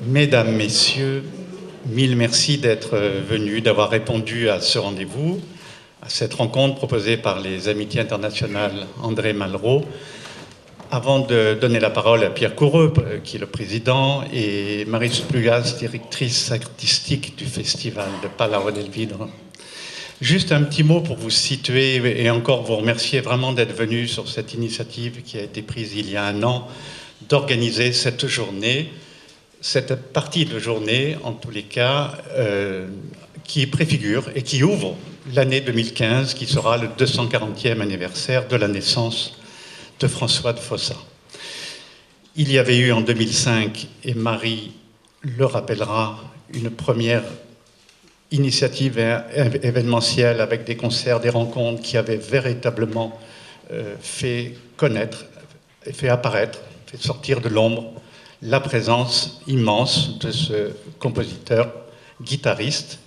Mesdames, Messieurs, mille merci d'être venus, d'avoir répondu à ce rendez-vous, à cette rencontre proposée par les Amitiés internationales André Malraux. Avant de donner la parole à Pierre Coureux, qui est le président, et Marie Splugas, directrice artistique du festival de Palau del Vidre. Juste un petit mot pour vous situer et encore vous remercier vraiment d'être venus sur cette initiative qui a été prise il y a un an d'organiser cette journée, cette partie de journée, en tous les cas, qui préfigure et qui ouvre l'année 2015, qui sera le 240e anniversaire de la naissance de François de Fossat. Il y avait eu en 2005, et Marie le rappellera, une première initiative événementielle avec des concerts, des rencontres qui avaient véritablement fait connaître, fait apparaître, fait sortir de l'ombre la présence immense de ce compositeur, guitariste.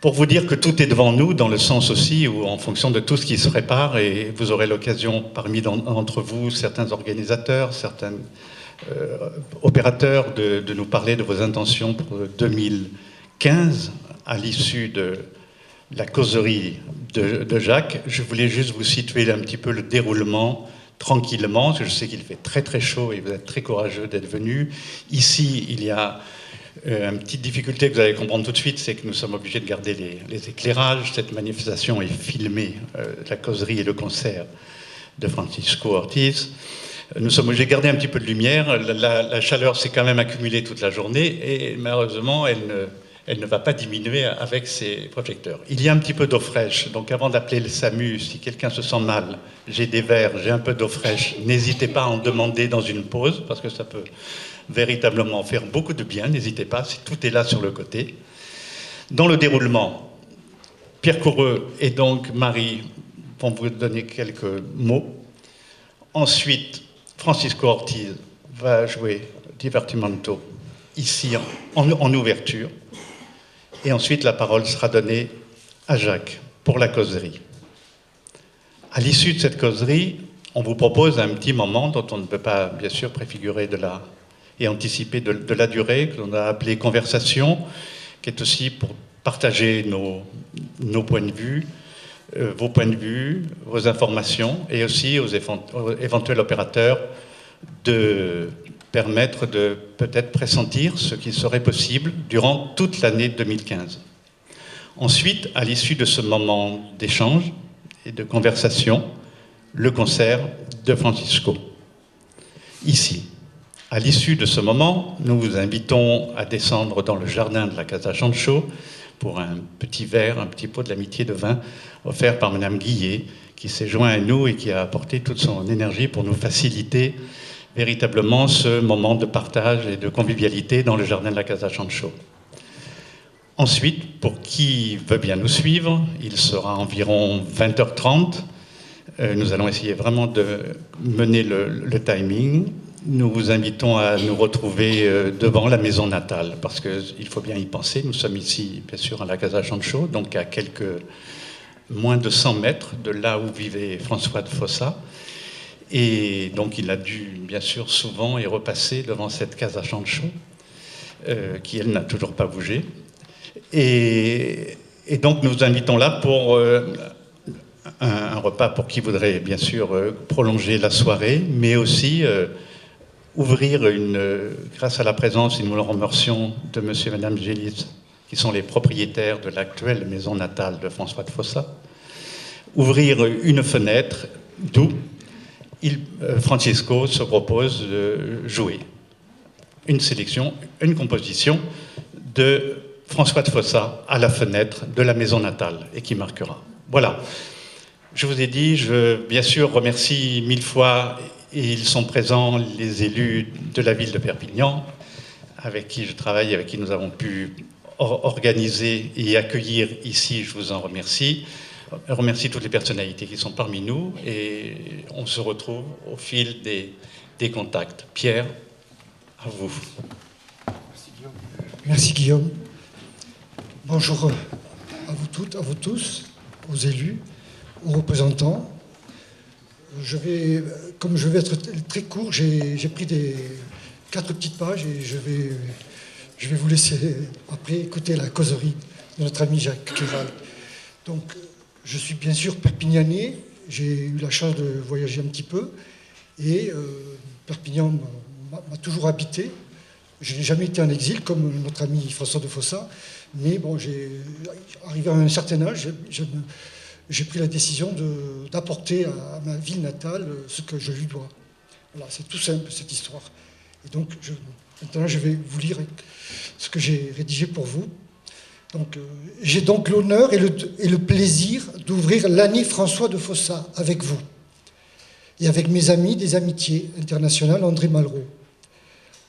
Pour vous dire que tout est devant nous, dans le sens aussi où, en fonction de tout ce qui se prépare, et vous aurez l'occasion, parmi d'entre vous, certains organisateurs, certains opérateurs, de nous parler de vos intentions pour 2015, à l'issue de la causerie de Jacques. Je voulais juste vous situer un petit peu le déroulement, tranquillement, parce que je sais qu'il fait très très chaud et vous êtes très courageux d'être venus. Ici, il y a une petite difficulté que vous allez comprendre tout de suite, c'est que nous sommes obligés de garder les éclairages. Cette manifestation est filmée, la causerie et le concert de Francisco Ortiz. Nous sommes obligés de garder un petit peu de lumière. La chaleur s'est quand même accumulée toute la journée et malheureusement, elle ne va pas diminuer avec ces projecteurs. Il y a un petit peu d'eau fraîche, donc avant d'appeler le SAMU, si quelqu'un se sent mal, j'ai des verres, j'ai un peu d'eau fraîche, n'hésitez pas à en demander dans une pause, parce que ça peut véritablement faire beaucoup de bien, n'hésitez pas, tout est là sur le côté. Dans le déroulement, Pierre Coureux et donc Marie vont vous donner quelques mots. Ensuite, Francisco Ortiz va jouer Divertimento ici en ouverture. Et ensuite, la parole sera donnée à Jacques pour la causerie. À l'issue de cette causerie, on vous propose un petit moment dont on ne peut pas, bien sûr, préfigurer et anticiper de la durée, que l'on a appelé conversation, qui est aussi pour partager nos points de vue, vos points de vue, vos informations, et aussi aux éventuels opérateurs de permettre de peut-être pressentir ce qui serait possible durant toute l'année 2015. Ensuite, à l'issue de ce moment d'échange et de conversation, le concert de Francisco, ici. À l'issue de ce moment, nous vous invitons à descendre dans le jardin de la Casa Chancho pour un petit verre, un petit pot de l'amitié de vin offert par Madame Guillet, qui s'est joint à nous et qui a apporté toute son énergie pour nous faciliter véritablement ce moment de partage et de convivialité dans le jardin de la Casa Chancho. Ensuite, pour qui veut bien nous suivre, il sera environ 20h30. Nous allons essayer vraiment de mener le timing. Nous vous invitons à nous retrouver devant la maison natale, parce qu'il faut bien y penser. Nous sommes ici, bien sûr, à la Casa Chancho, donc à moins de 100 mètres de là où vivait François de Fossat. Et donc il a dû, bien sûr, souvent y repasser devant cette Casa Chancho, qui, elle, n'a toujours pas bougé. Et donc nous vous invitons là pour un repas pour qui voudrait, bien sûr, prolonger la soirée, mais aussi ouvrir grâce à la présence, et nous le remercions, de monsieur et madame Gélis, qui sont les propriétaires de l'actuelle maison natale de François de Fossat, ouvrir une fenêtre d'où Francisco se propose de jouer une sélection, une composition de François de Fossat à la fenêtre de la maison natale et qui marquera. Voilà. Je vous ai dit, bien sûr, remercie 1000 fois, et ils sont présents, les élus de la ville de Perpignan, avec qui je travaille, avec qui nous avons pu organiser et accueillir ici, je vous en remercie. Je remercie toutes les personnalités qui sont parmi nous et on se retrouve au fil des contacts. Pierre, à vous. Merci Guillaume. Merci Guillaume. Bonjour à vous toutes, à vous tous, aux élus, aux représentants. Comme je vais être très court, j'ai pris 4 petites pages et je vais vous laisser après écouter la causerie de notre ami Jacques Queyral. Donc, je suis bien sûr perpignanais, j'ai eu la chance de voyager un petit peu, et Perpignan m'a toujours habité. Je n'ai jamais été en exil, comme notre ami François de Fossat, mais bon, arrivé à un certain âge, j'ai pris la décision d'apporter à ma ville natale ce que je lui dois. Voilà, c'est tout simple, cette histoire. Et donc, maintenant, je vais vous lire ce que j'ai rédigé pour vous. Donc, j'ai donc l'honneur et le plaisir d'ouvrir l'année François de Fossat avec vous et avec mes amis des Amitiés internationales André Malraux,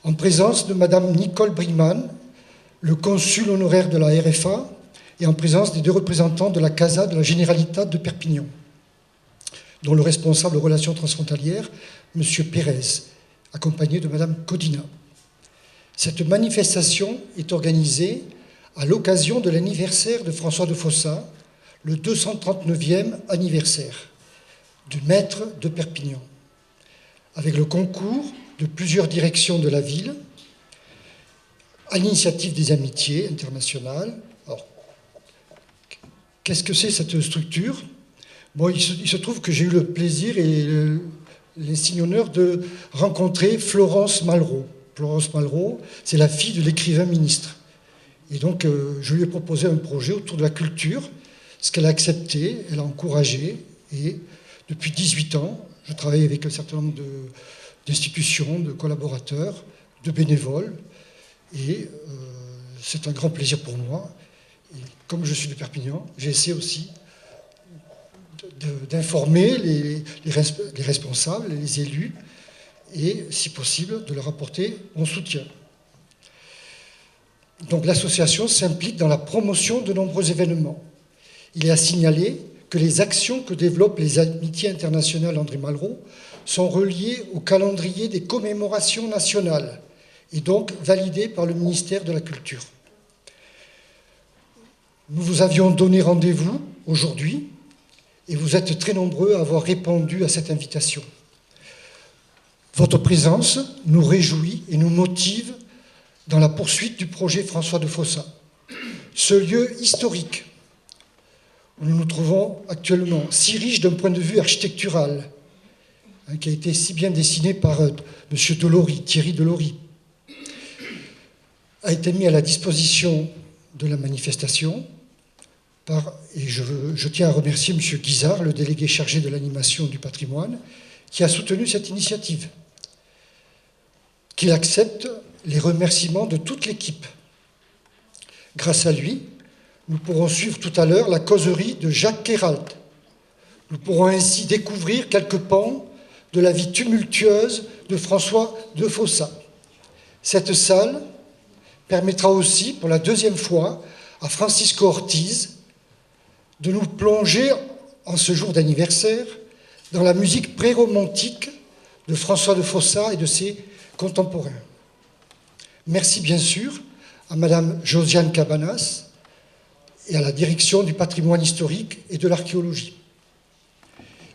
en présence de Madame Nicole Briman, le consul honoraire de la RFA, et en présence des 2 représentants de la Casa de la Generalitat de Perpignan, dont le responsable aux relations transfrontalières, M. Pérez, accompagné de Madame Codina. Cette manifestation est organisée à l'occasion de l'anniversaire de François de Fossat, le 239e anniversaire du maître de Perpignan, avec le concours de plusieurs directions de la ville, à l'initiative des Amitiés internationales. Alors, qu'est-ce que c'est cette structure? Bon, il se trouve que j'ai eu le plaisir et l'insigne honneur de rencontrer Florence Malraux. Florence Malraux, c'est la fille de l'écrivain ministre. Et donc, je lui ai proposé un projet autour de la culture, ce qu'elle a accepté, elle a encouragé. Et depuis 18 ans, je travaille avec un certain nombre d'institutions, de collaborateurs, de bénévoles. Et c'est un grand plaisir pour moi. Et comme je suis de Perpignan, j'ai essayé aussi d'informer les responsables, les élus, et, si possible, de leur apporter mon soutien. Donc l'association s'implique dans la promotion de nombreux événements. Il est à signaler que les actions que développent les Amitiés internationales André Malraux sont reliées au calendrier des commémorations nationales et donc validées par le ministère de la Culture. Nous vous avions donné rendez-vous aujourd'hui et vous êtes très nombreux à avoir répondu à cette invitation. Votre présence nous réjouit et nous motive dans la poursuite du projet François de Fossat. Ce lieu historique où nous nous trouvons actuellement, si riche d'un point de vue architectural, qui a été si bien dessiné par M. Delory, Thierry Delory, a été mis à la disposition de la manifestation et je tiens à remercier M. Guizard, le délégué chargé de l'animation du patrimoine, qui a soutenu cette initiative, qu'il accepte les remerciements de toute l'équipe. Grâce à lui, nous pourrons suivre tout à l'heure la causerie de Jacques Queyral. Nous pourrons ainsi découvrir quelques pans de la vie tumultueuse de François de Fossat. Cette salle permettra aussi, pour la 2e fois, à Francisco Ortiz de nous plonger, en ce jour d'anniversaire, dans la musique pré-romantique de François de Fossat et de ses contemporains. Merci bien sûr à Madame Josiane Cabanas et à la direction du patrimoine historique et de l'archéologie.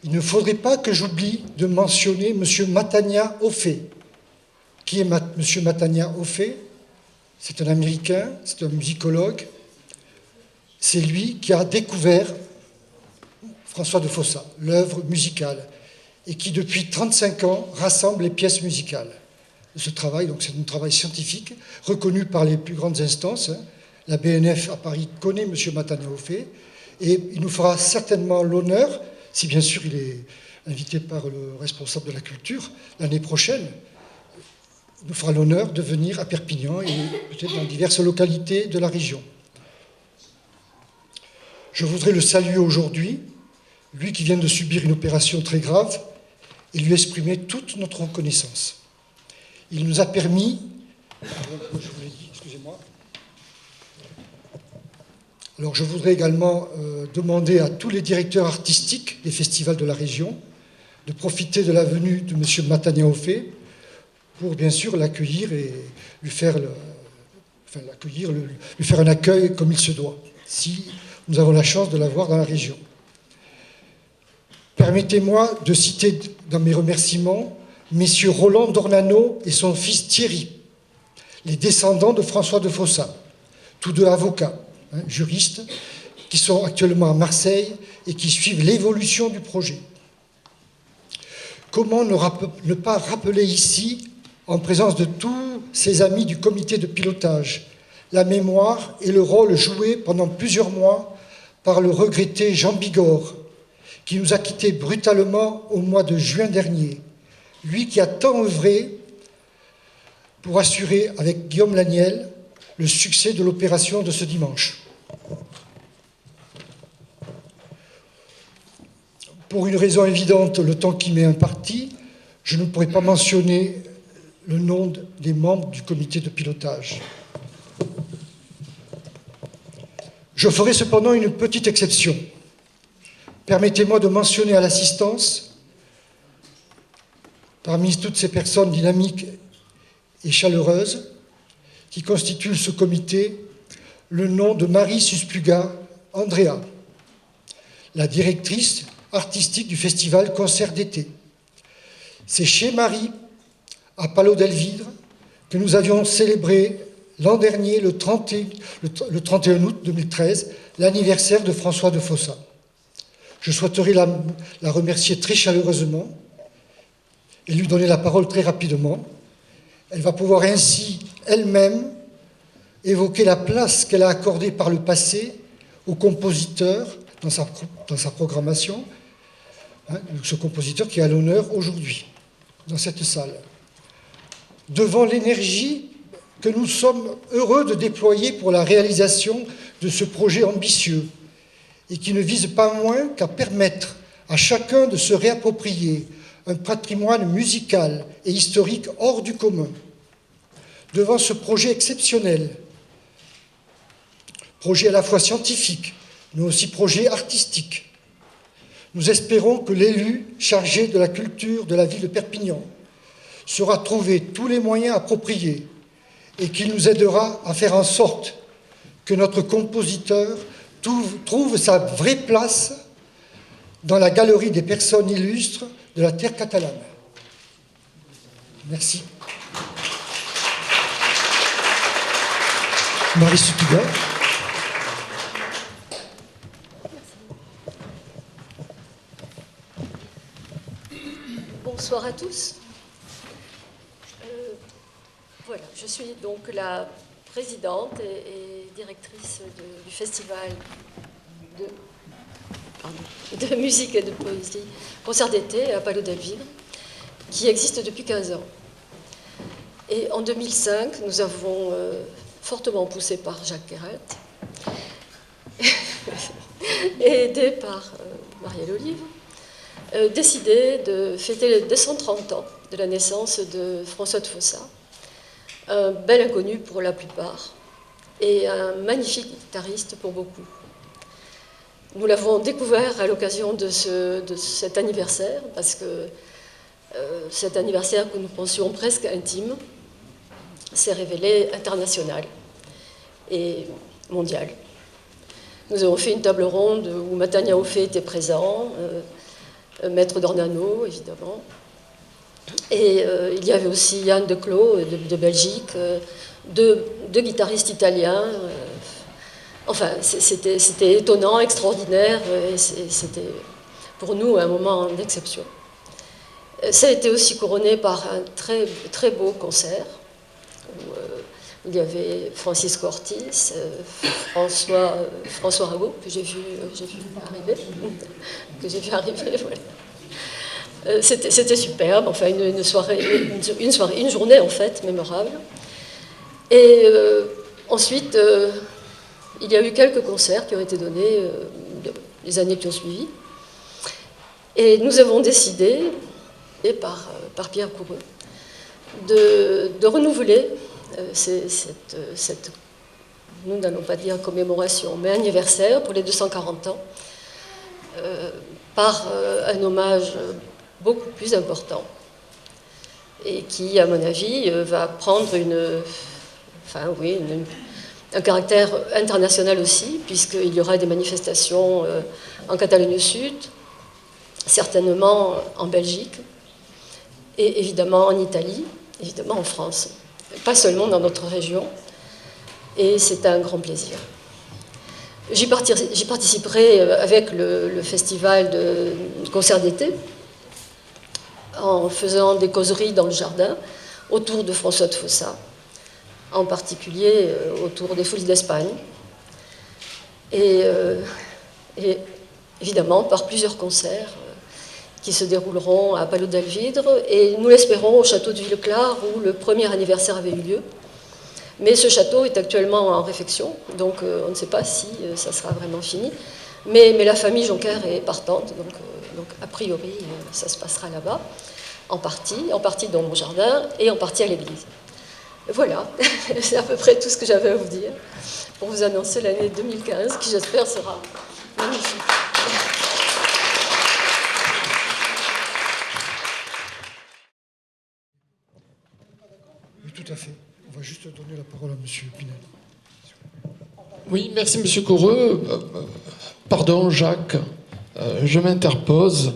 Il ne faudrait pas que j'oublie de mentionner M. Matania Offé. Qui est M. Matania Offé? C'est un Américain, c'est un musicologue. C'est lui qui a découvert François de Fossat, l'œuvre musicale, et qui depuis 35 ans rassemble les pièces musicales. Ce travail, donc c'est un travail scientifique, reconnu par les plus grandes instances. La BNF à Paris connaît M. Matania Offé, et il nous fera certainement l'honneur, si bien sûr il est invité par le responsable de la culture, l'année prochaine, il nous fera l'honneur de venir à Perpignan et peut-être dans diverses localités de la région. Je voudrais le saluer aujourd'hui, lui qui vient de subir une opération très grave, et lui exprimer toute notre reconnaissance. Il nous a permis, je vous l'ai dit, excusez-moi. Alors je voudrais également demander à tous les directeurs artistiques des festivals de la région de profiter de la venue de M. Matania Offé pour bien sûr l'accueillir et lui faire, lui faire un accueil comme il se doit, si nous avons la chance de l'avoir dans la région. Permettez-moi de citer dans mes remerciements messieurs Roland d'Ornano et son fils Thierry, les descendants de François de Fossat, tous deux avocats, juristes, qui sont actuellement à Marseille et qui suivent l'évolution du projet. Comment ne pas rappeler ici, en présence de tous ses amis du comité de pilotage, la mémoire et le rôle joué pendant plusieurs mois par le regretté Jean Bigorre, qui nous a quittés brutalement au mois de juin dernier, lui qui a tant œuvré pour assurer, avec Guillaume Laniel, le succès de l'opération de ce dimanche. Pour une raison évidente, le temps qui m'est imparti, je ne pourrai pas mentionner le nom des membres du comité de pilotage. Je ferai cependant une petite exception. Permettez-moi de mentionner à l'assistance, parmi toutes ces personnes dynamiques et chaleureuses qui constituent ce comité, le nom de Marie Suspluga Andrea, la directrice artistique du festival Concert d'été. C'est chez Marie, à Palau d'Elvidre, que nous avions célébré l'an dernier, le 31 août 2013, l'anniversaire de François de Fossat. Je souhaiterais la remercier très chaleureusement et lui donner la parole très rapidement. Elle va pouvoir ainsi, elle-même, évoquer la place qu'elle a accordée par le passé aux compositeurs dans sa programmation, ce compositeur qui est à l'honneur aujourd'hui, dans cette salle. Devant l'énergie que nous sommes heureux de déployer pour la réalisation de ce projet ambitieux et qui ne vise pas moins qu'à permettre à chacun de se réapproprier un patrimoine musical et historique hors du commun. Devant ce projet exceptionnel, projet à la fois scientifique, mais aussi projet artistique, nous espérons que l'élu chargé de la culture de la ville de Perpignan saura trouver tous les moyens appropriés et qu'il nous aidera à faire en sorte que notre compositeur trouve sa vraie place dans la galerie des personnes illustres de la terre catalane. Merci. Marie Suspluga. Bonsoir à tous. Voilà, je suis donc la présidente et directrice du festival de musique et de poésie Concert d'été à Palau d'Elvidre, qui existe depuis 15 ans. Et en 2005, nous avons, fortement poussé par Jacques Guérette, et aidé par Marielle Olive, décidé de fêter les 230 ans de la naissance de François de Fossat, un bel inconnu pour la plupart et un magnifique guitariste pour beaucoup. Nous l'avons découvert à l'occasion de cet anniversaire, parce que cet anniversaire que nous pensions presque intime s'est révélé international et mondial. Nous avons fait une table ronde où Matania Offé était présent, Maître d'Ornano, évidemment. Et il y avait aussi Yann Declos de Belgique, deux guitaristes italiens. Enfin, c'était étonnant, extraordinaire, et c'était pour nous un moment d'exception. Ça a été aussi couronné par un très, très beau concert, où il y avait Francisco Ortiz, François Rago, que j'ai vu arriver, voilà. C'était superbe, enfin une journée en fait mémorable. Et ensuite, il y a eu quelques concerts qui ont été donnés les années qui ont suivi. Et nous avons décidé, et par Pierre Coureux, de renouveler cette, nous n'allons pas dire commémoration, mais anniversaire pour les 240 ans, par un hommage beaucoup plus important et qui, à mon avis, va prendre un caractère international aussi, puisqu'il y aura des manifestations en Catalogne Sud, certainement en Belgique, et évidemment en Italie, évidemment en France, pas seulement dans notre région, et c'est un grand plaisir. J'y participerai avec le festival de concert d'été, en faisant des causeries dans le jardin, autour de François de Fossat, en particulier autour des Folies d'Espagne, et évidemment par plusieurs concerts qui se dérouleront à Palau d'Alvidre, et nous l'espérons au château de Villeclare, où le premier anniversaire avait eu lieu. Mais ce château est actuellement en réfection, donc on ne sait pas si ça sera vraiment fini. Mais la famille Jonker est partante, donc a priori ça se passera là-bas, en partie dans mon jardin et en partie à l'église. Voilà, c'est à peu près tout ce que j'avais à vous dire pour vous annoncer l'année 2015, qui j'espère sera magnifique. Oui, tout à fait. On va juste donner la parole à M. Pinel. Oui, merci M. Coureux. Pardon, Jacques, je m'interpose.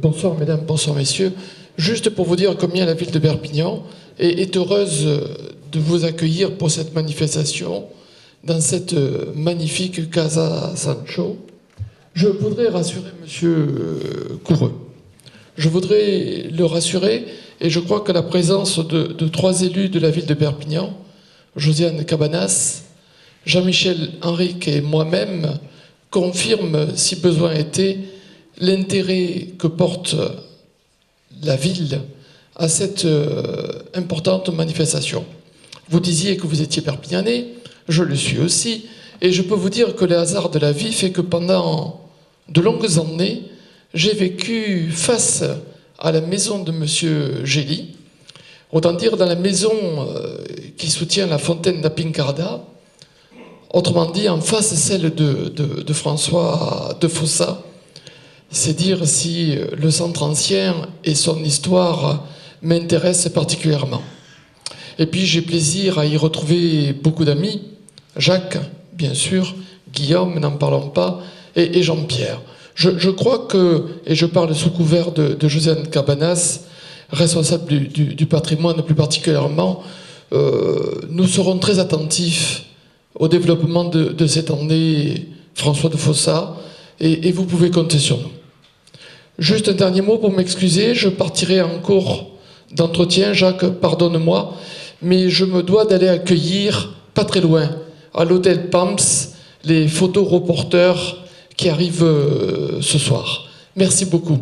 Bonsoir mesdames, bonsoir messieurs. Juste pour vous dire combien la ville de Perpignan est heureuse de vous accueillir pour cette manifestation dans cette magnifique Casa Sancho. Je voudrais rassurer M. Coureux. Je voudrais le rassurer, et je crois que la présence de 3 élus de la ville de Perpignan, Josiane Cabanas, Jean-Michel Henrique et moi-même, confirme, si besoin était, l'intérêt que porte la ville à cette importante manifestation. Vous disiez que vous étiez perpignanais, je le suis aussi, et je peux vous dire que le hasard de la vie fait que pendant de longues années, j'ai vécu face à la maison de M. Gély, autant dire dans la maison qui soutient la fontaine d'Apincarda, autrement dit en face celle de François de Fossat. C'est dire si le centre ancien et son histoire m'intéressent particulièrement. Et puis j'ai plaisir à y retrouver beaucoup d'amis, Jacques, bien sûr, Guillaume, n'en parlons pas, et Jean-Pierre. Je crois que, et je parle sous couvert de Josiane Cabanas, responsable du patrimoine plus particulièrement, nous serons très attentifs au développement de cette année François de Fossat, et vous pouvez compter sur nous. Juste un dernier mot pour m'excuser, je partirai en cours d'entretien, Jacques, pardonne-moi, mais je me dois d'aller accueillir, pas très loin, à l'hôtel Pams, les photoreporters qui arrivent ce soir. Merci beaucoup.